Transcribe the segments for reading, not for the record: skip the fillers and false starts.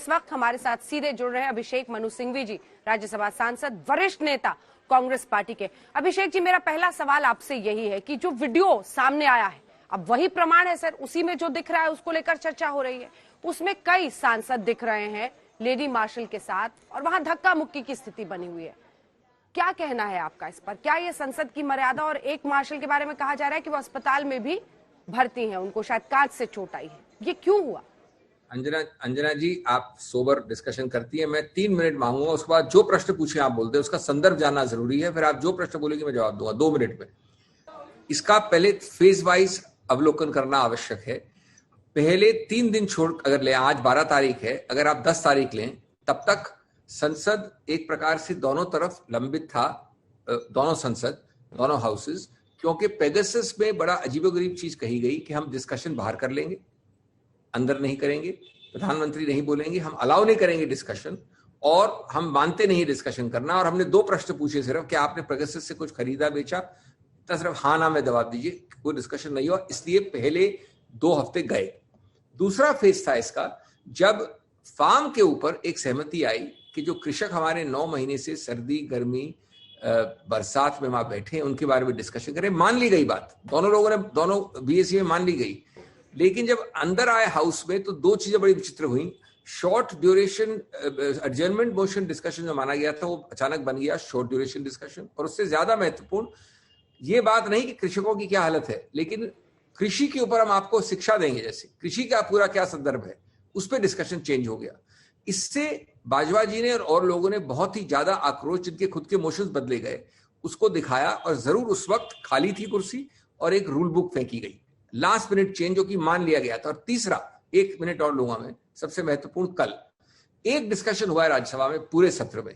इस वक्त हमारे साथ सीधे जुड़ रहे हैं अभिषेक मनु सिंघवी जी, राज्यसभा सांसद, वरिष्ठ नेता कांग्रेस पार्टी के। अभिषेक जी, मेरा पहला सवाल आपसे यही है कि जो वीडियो सामने आया है, अब वही प्रमाण है सर, उसी में जो दिख रहा है उसको लेकर चर्चा हो रही है। उसमें कई सांसद दिख रहे हैं लेडी मार्शल के साथ और वहां धक्का मुक्की की स्थिति बनी हुई है। क्या कहना है आपका इस पर? क्या ये संसद की मर्यादा? और एक मार्शल के बारे में कहा जा रहा है कि वो अस्पताल में भी भर्ती हैं, उनको शायद कांच से चोट आई है। ये क्यों हुआ? अंजना जी, आप सोबर डिस्कशन करती है। मैं 3 मिनट मांगूंगा, उसके बाद जो प्रश्न पूछे आप बोलते हैं उसका संदर्भ जानना जरूरी है, फिर आप जो प्रश्न बोलेंगे मैं जवाब दूंगा 2 मिनट में। इसका पहले फेज वाइज अवलोकन करना आवश्यक है। पहले 3 दिन छोड़ अगर लें, आज 12 तारीख है, अगर आप 10 तारीख लें, तब तक संसद एक प्रकार से दोनों तरफ लंबित था, दोनों संसद, दोनों हाउसेस, क्योंकि पेगासस में बड़ा अजीबोगरीब चीज कही गई कि हम डिस्कशन बाहर कर लेंगे, अंदर नहीं करेंगे, प्रधानमंत्री नहीं बोलेंगे, हम अलाउ नहीं करेंगे डिस्कशन, और हम मानते नहीं डिस्कशन करना। और हमने 2 प्रश्न पूछे सिर्फ कि आपने पेगासस से कुछ खरीदा बेचा, तो सिर्फ हाँ ना में जवाब दीजिए, कोई डिस्कशन नहीं हुआ। इसलिए पहले 2 हफ्ते गए। दूसरा फेज था इसका, जब फार्म के ऊपर एक सहमति आई कि जो कृषक हमारे 9 महीने से सर्दी गर्मी बरसात में वहां बैठे हैं, उनके बारे में डिस्कशन करें। मान ली गई बात, दोनों लोगों ने, दोनों बीएससी में मान ली गई। लेकिन जब अंदर आए हाउस में तो 2 चीजें बड़ी विचित्र हुई। Short duration adjournment motion discussion जो माना गया था, वो अचानक बन गया शॉर्ट ड्यूरेशन डिस्कशन। और उससे ज्यादा महत्वपूर्ण ये बात नहीं कि कृषकों की क्या हालत है, लेकिन कृषि के ऊपर हम आपको शिक्षा देंगे, जैसे कृषि का पूरा क्या संदर्भ है, उस पर डिस्कशन चेंज हो गया। इससे बाजवा जी ने और लोगों ने बहुत ही ज्यादा आक्रोश, जिनके खुद के इमोशंस बदले गए, उसको दिखाया। और जरूर उस वक्त खाली थी कुर्सी और एक रूल बुक फेंकी गई, लास्ट मिनट चेंज जो कि मान लिया गया था। और तीसरा, 1 मिनट और लूंगा मैं, सबसे महत्वपूर्ण, कल एक डिस्कशन हुआ है राज्यसभा में पूरे सत्र में,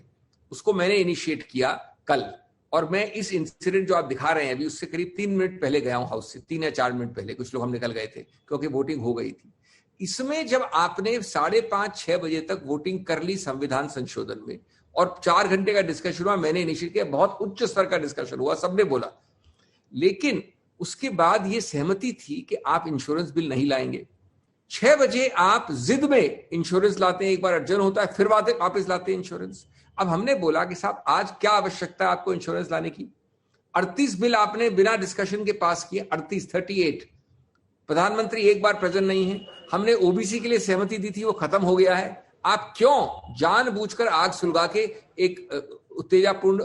उसको मैंने इनिशिएट किया कल। और मैं इस इंसिडेंट जो आप दिखा रहे हैं अभी, उससे करीब 3 मिनट पहले गया हूं हाउस से, 3 या 4 मिनट पहले, कुछ लोग हम निकल गए थे क्योंकि वोटिंग हो गई थी। इसमें जब आपने 5:30-6 बजे तक वोटिंग कर ली संविधान संशोधन में, और 4 घंटे का डिस्कशन हुआ, मैंने इनिशिएट किया, बहुत उच्च स्तर का डिस्कशन हुआ, सबने बोला। लेकिन उसके बाद ये सहमति थी कि आप इंश्योरेंस बिल नहीं लाएंगे। 6 बजे आप जिद में इंश्योरेंस लाते हैं, एक बार अर्जन होता है, फिर वापस लाते हैं इंश्योरेंस। अब हमने बोला कि साहब आज क्या आवश्यकता है आपको इंश्योरेंस लाने की? 38 बिल आपने बिना डिस्कशन के पास किए, 38। प्रधानमंत्री एक बार प्रेजेंट नहीं है। हमने ओबीसी के लिए सहमति दी थी, वो खत्म हो गया है। आप क्यों जानबूझकर आग सुलगा के एक उत्तेजनापूर्ण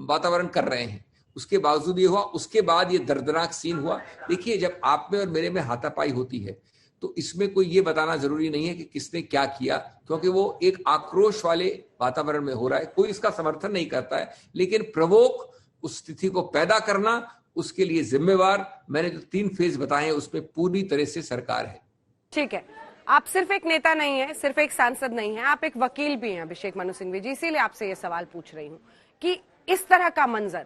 वातावरण कर रहे हैं? उसके बावजूद ये हुआ। उसके बाद ये दर्दनाक सीन हुआ। देखिए, जब आप में और मेरे में हाथापाई होती है तो इसमें कोई ये बताना जरूरी नहीं है कि किसने क्या किया, क्योंकि वो एक आक्रोश वाले वातावरण में हो रहा है। कोई इसका समर्थन नहीं करता है, लेकिन प्रवोक, उस स्थिति को पैदा करना, उसके लिए जिम्मेवार, मैंने जो 3 फेज बताए हैं उसमें पूरी तरह से सरकार है। ठीक है, आप सिर्फ एक नेता नहीं है, सिर्फ एक सांसद नहीं है, आप एक वकील भी हैं अभिषेक मनु सिंघवी जी। इसीलिए आपसे ये सवाल पूछ रही हूँ कि इस तरह का मंजर,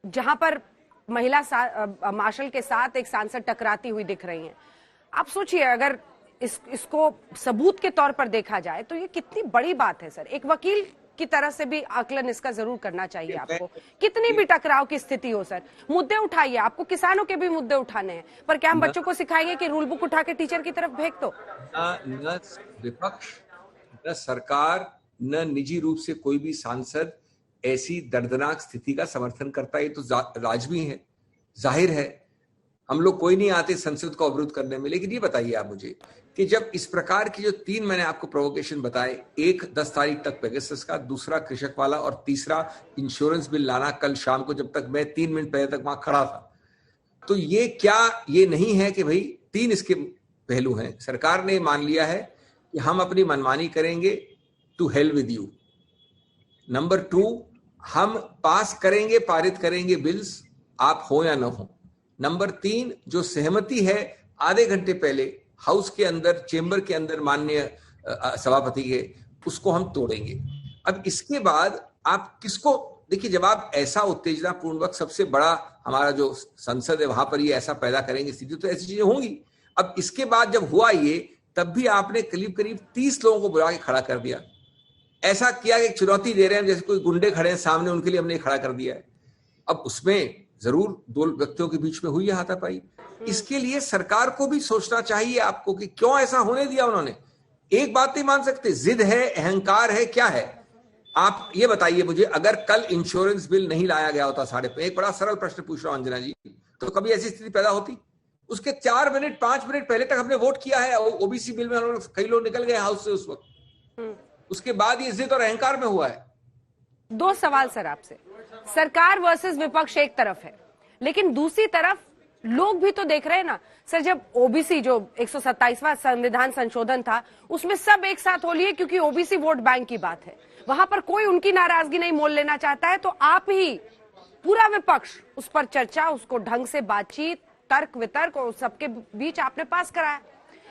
जहां पर महिला मार्शल के साथ एक सांसद टकराती हुई दिख रही हैं, आप सोचिए अगर इसको सबूत के तौर पर देखा जाए तो ये कितनी बड़ी बात है सर। एक वकील की तरह से भी आकलन इसका जरूर करना चाहिए आपको। कितनी भी टकराव की स्थिति हो सर, मुद्दे उठाइए, आपको किसानों के भी मुद्दे उठाने हैं, पर क्या हम बच्चों को सिखाएंगे कि रूल बुक उठा के टीचर की तरफ फेंक दो? न विपक्ष, न सरकार, न निजी रूप से कोई भी सांसद ऐसी दर्दनाक स्थिति का समर्थन करता है। ये तो लाजमी है, जाहिर है। हम लोग कोई नहीं आते संसद को अवरुद्ध करने में। लेकिन ये बताइए आप मुझे कि जब इस प्रकार की जो 3 मैंने आपको प्रोवोकेशन बताए, एक 10 तारीख तक पेगासस का, दूसरा कृषक वाला, और तीसरा इंश्योरेंस बिल लाना कल शाम को, जब तक मैं 3 मिनट पहले तक वहां खड़ा था, तो ये क्या ये नहीं है कि भाई 3 इसके पहलू हैं? सरकार ने मान लिया है कि हम अपनी मनमानी करेंगे, to hell with you. Number 2, हम पास करेंगे, पारित करेंगे बिल्स, आप हो या ना हो। नंबर 3, जो सहमति है आधे घंटे पहले हाउस के अंदर, चेंबर के अंदर माननीय सभापति के, उसको हम तोड़ेंगे। अब इसके बाद आप किसको, देखिए, जब आप ऐसा उत्तेजनापूर्वक, सबसे बड़ा हमारा जो संसद है वहां पर ये ऐसा पैदा करेंगे स्थिति, तो ऐसी चीजें होंगी। अब इसके बाद जब हुआ ये, तब भी आपने करीब 30 लोगों को बुला के खड़ा कर दिया। ऐसा किया कि चुनौती दे रहे हैं, जैसे कोई गुंडे खड़े हैं सामने, उनके लिए हमने खड़ा कर दिया है। अब उसमें जरूर 2 व्यक्तियों के बीच में हुई है हाथापाई। इसके लिए सरकार को भी सोचना चाहिए आपको कि क्यों ऐसा होने दिया उन्होंने। एक बात नहीं मान सकते, जिद है, अहंकार है, क्या है? आप ये बताइए मुझे, अगर कल इंश्योरेंस बिल नहीं लाया गया होता 5.5, एक बड़ा सरल प्रश्न पूछ रहा हूं अंजना जी, तो कभी ऐसी स्थिति पैदा होती? उसके 4 मिनट 5 मिनट पहले तक हमने वोट किया है, ओबीसी बिल में हम लोग, कई लोग निकल गए हाउस से उस वक्त, उसके बाद ये जिद और अहंकार में हुआ है। दो सवाल सर आपसे, सरकार वर्सेस विपक्ष एक तरफ है, लेकिन दूसरी तरफ लोग भी तो देख रहे हैं ना सर। जब ओबीसी जो 127वां संविधान संशोधन था, उसमें सब एक साथ हो लिए क्योंकि ओबीसी वोट बैंक की बात है, वहां पर कोई उनकी नाराजगी नहीं मोल लेना चाहता है, तो आप ही पूरा विपक्ष उस पर चर्चा, उसको ढंग से बातचीत, तर्क वितर्क और सबके बीच आपने पास कराया।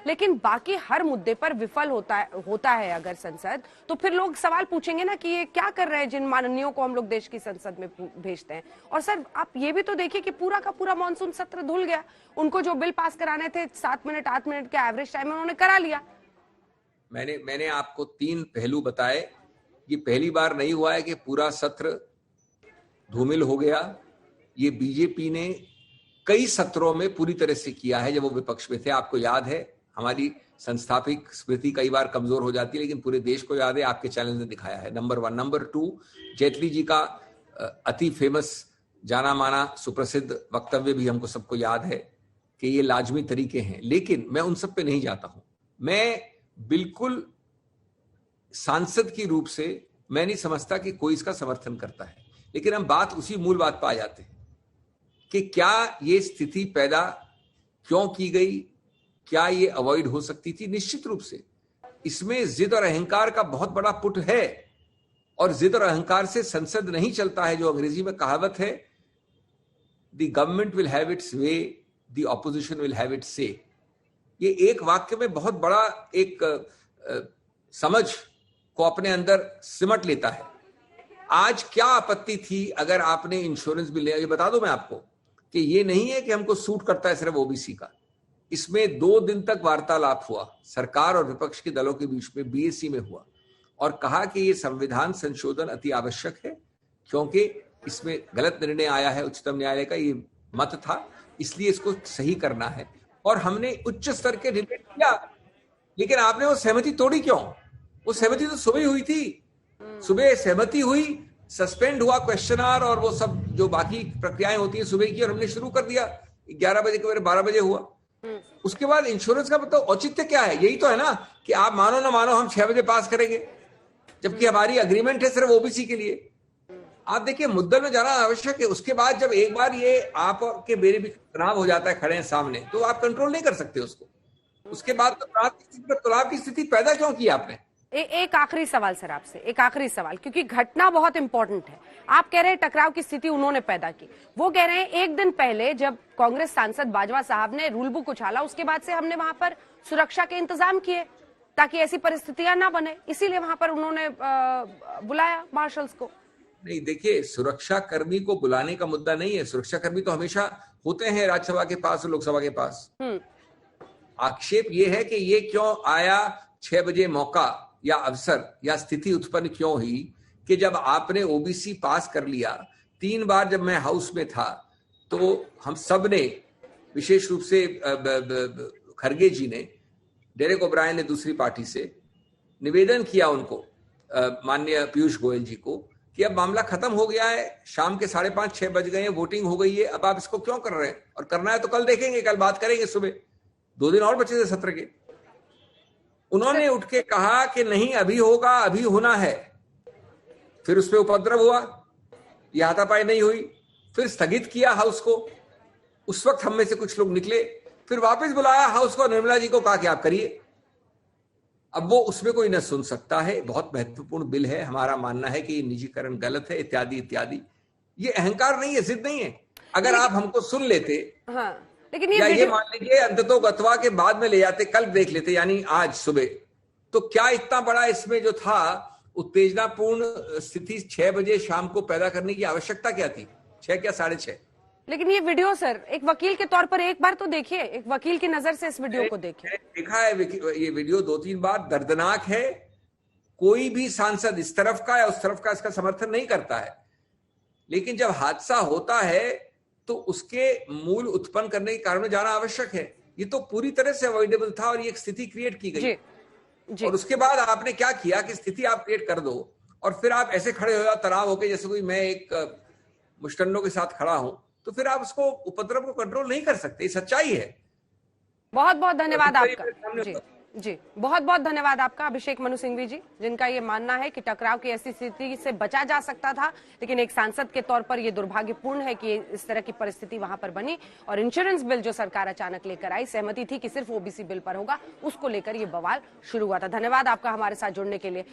लेकिन बाकी हर मुद्दे पर विफल होता है अगर संसद, तो फिर लोग सवाल पूछेंगे ना कि ये क्या कर रहे हैं जिन माननीयों को हम लोग देश की संसद में भेजते हैं। और सर आप ये भी तो देखिए कि पूरा का पूरा मानसून सत्र धुल गया, उनको जो बिल पास कराने थे 7 मिनट 8 मिनट के एवरेज टाइम में उन्होंने करा लिया। मैंने आपको 3 पहलू बताए। ये पहली बार नहीं हुआ है कि पूरा सत्र धूमिल हो गया। ये बीजेपी ने कई सत्रों में पूरी तरह से किया है जब वो विपक्ष में थे। आपको याद है, हमारी संस्थापिक स्मृति कई बार कमजोर हो जाती है, लेकिन पूरे देश को याद है, आपके चैनल ने दिखाया है। नंबर 1। नंबर 2, जेटली जी का अति फेमस, जाना माना, सुप्रसिद्ध वक्तव्य भी हमको सबको याद है कि ये लाजमी तरीके हैं, लेकिन मैं उन सब पे नहीं जाता हूं। मैं बिल्कुल सांसद की रूप से मैं नहीं समझता कि कोई इसका समर्थन करता है, लेकिन हम बात उसी मूल बात पर आ जाते हैं कि क्या ये स्थिति पैदा क्यों की गई, क्या ये अवॉइड हो सकती थी? निश्चित रूप से इसमें जिद और अहंकार का बहुत बड़ा पुट है, और जिद और अहंकार से संसद नहीं चलता है। जो अंग्रेजी में कहावत है, the government will have it's way, the opposition will have it's से। ये एक वाक्य में बहुत बड़ा एक समझ को अपने अंदर सिमट लेता है। आज क्या आपत्ति थी अगर आपने इंश्योरेंस बिल लिया? ये बता दूं मैं आपको कि ये नहीं है कि हमको सूट करता है सिर्फ ओबीसी का। इसमें 2 दिन तक वार्तालाप हुआ सरकार और विपक्ष के दलों के बीच में, बीएसी में हुआ, और कहा कि ये संविधान संशोधन अति आवश्यक है क्योंकि इसमें गलत निर्णय आया है, उच्चतम न्यायालय का ये मत था, इसलिए इसको सही करना है। और हमने उच्च स्तर के डिबेट किया, लेकिन आपने वो सहमति तोड़ी क्यों? वो सहमति तो सुबह हुई थी, सुबह सहमति हुई, सस्पेंड हुआ क्वेश्चन आवर और वो सब जो बाकी प्रक्रियाएं होती है सुबह की, और हमने शुरू कर दिया 11 बजे के 12 बजे हुआ। उसके बाद इंश्योरेंस का मतलब औचित्य क्या है? यही तो है ना कि आप मानो ना मानो हम 6 बजे पास करेंगे, जबकि हमारी अग्रीमेंट है सिर्फ ओबीसी के लिए। आप देखिए, मुद्दे में जाना आवश्यक है। उसके बाद जब एक बार ये आप के मेरे भी तनाव हो जाता है खड़े हैं सामने, तो आप कंट्रोल नहीं कर सकते उसको। उसके बाद तो तनाव की स्थिति पैदा क्यों की आपने? एक आखिरी सवाल सर आपसे, एक आखिरी सवाल, क्योंकि घटना बहुत इंपॉर्टेंट है। आप कह रहे हैं टकराव की स्थिति उन्होंने पैदा की, वो कह रहे हैं एक दिन पहले जब कांग्रेस सांसद बाजवा साहब ने रूल बुक उछाला, उसके बाद से हमने वहां पर सुरक्षा के इंतजाम किए ताकि ऐसी परिस्थितियां ना बने, इसीलिए वहां पर उन्होंने बुलाया मार्शल्स को। नहीं, देखिए, सुरक्षा कर्मी को बुलाने का मुद्दा नहीं है। सुरक्षा कर्मी तो हमेशा होते हैं राज्यसभा के पास और लोकसभा के पास। आक्षेप ये है कि ये क्यों आया 6 बजे मौका या अवसर या स्थिति उत्पन्न क्यों हुई कि जब आपने ओबीसी पास कर लिया। 3 बार जब मैं हाउस में था तो हम सब ने, विशेष रूप से खरगे जी ने, डेरेक ओब्रायन ने दूसरी पार्टी से निवेदन किया उनको, माननीय पीयूष गोयल जी को, कि अब मामला खत्म हो गया है, शाम के 5:30-6 बज गए हैं, वोटिंग हो गई है, अब आप इसको क्यों कर रहे हैं? और करना है तो कल देखेंगे, कल बात करेंगे सुबह, 2 दिन और बचे थे सत्र के। उन्होंने उठ के कहा कि नहीं, अभी होगा, अभी होना है। फिर उसमें उपद्रव हुआ, यह हाथापाई नहीं हुई, फिर स्थगित किया हाउस को। उस वक्त हम में से कुछ लोग निकले, फिर वापस बुलाया हाउस को, निर्मला जी को कहा कि आप करिए। अब वो उसमें कोई न सुन सकता है, बहुत महत्वपूर्ण बिल है, हमारा मानना है कि ये निजीकरण गलत है, इत्यादि इत्यादि। ये अहंकार नहीं है, जिद नहीं है। अगर आप हमको सुन लेते, हाँ, लेकिन ये मान लीजिए अंततोगत्वा के बाद में ले जाते, कल देख लेते, यानी आज सुबह, तो क्या इतना बड़ा इसमें जो था उत्तेजनापूर्ण स्थिति 6 बजे शाम को पैदा करने की आवश्यकता क्या थी? 6 क्या 6:30? लेकिन ये वीडियो सर, एक वकील के तौर पर एक बार तो देखिए, एक वकील की नजर से इस वीडियो को देखिए। देखा है ये वीडियो 2-3 बार, दर्दनाक है। कोई भी सांसद इस तरफ का या उस तरफ का इसका समर्थन नहीं करता है, लेकिन जब हादसा होता है तो उसके मूल उत्पन्न करने के कारण में जाना आवश्यक है। ये तो पूरी तरह से अवॉइडेबल था और ये एक स्थिति क्रिएट की गई। जी। और उसके बाद आपने क्या किया कि स्थिति आप क्रिएट कर दो और फिर आप ऐसे खड़े हो जाओ तनाव होके, जैसे कोई मैं एक मुश्तन्नों के साथ खड़ा हूं, तो फिर आप उसको उपद्रव को कंट्रोल नहीं कर सकते। ये सच्चाई है। बहुत बहुत धन्यवाद अधिकतर ये आपका। मेरे सामने जी होता है। जी, बहुत बहुत धन्यवाद आपका अभिषेक मनु सिंघवी जी, जिनका ये मानना है कि टकराव की ऐसी स्थिति से बचा जा सकता था, लेकिन एक सांसद के तौर पर ये दुर्भाग्यपूर्ण है कि इस तरह की परिस्थिति वहां पर बनी। और इंश्योरेंस बिल जो सरकार अचानक लेकर आई, सहमति थी कि सिर्फ ओबीसी बिल पर होगा, उसको लेकर ये बवाल शुरू हुआ था। धन्यवाद आपका हमारे साथ जुड़ने के लिए।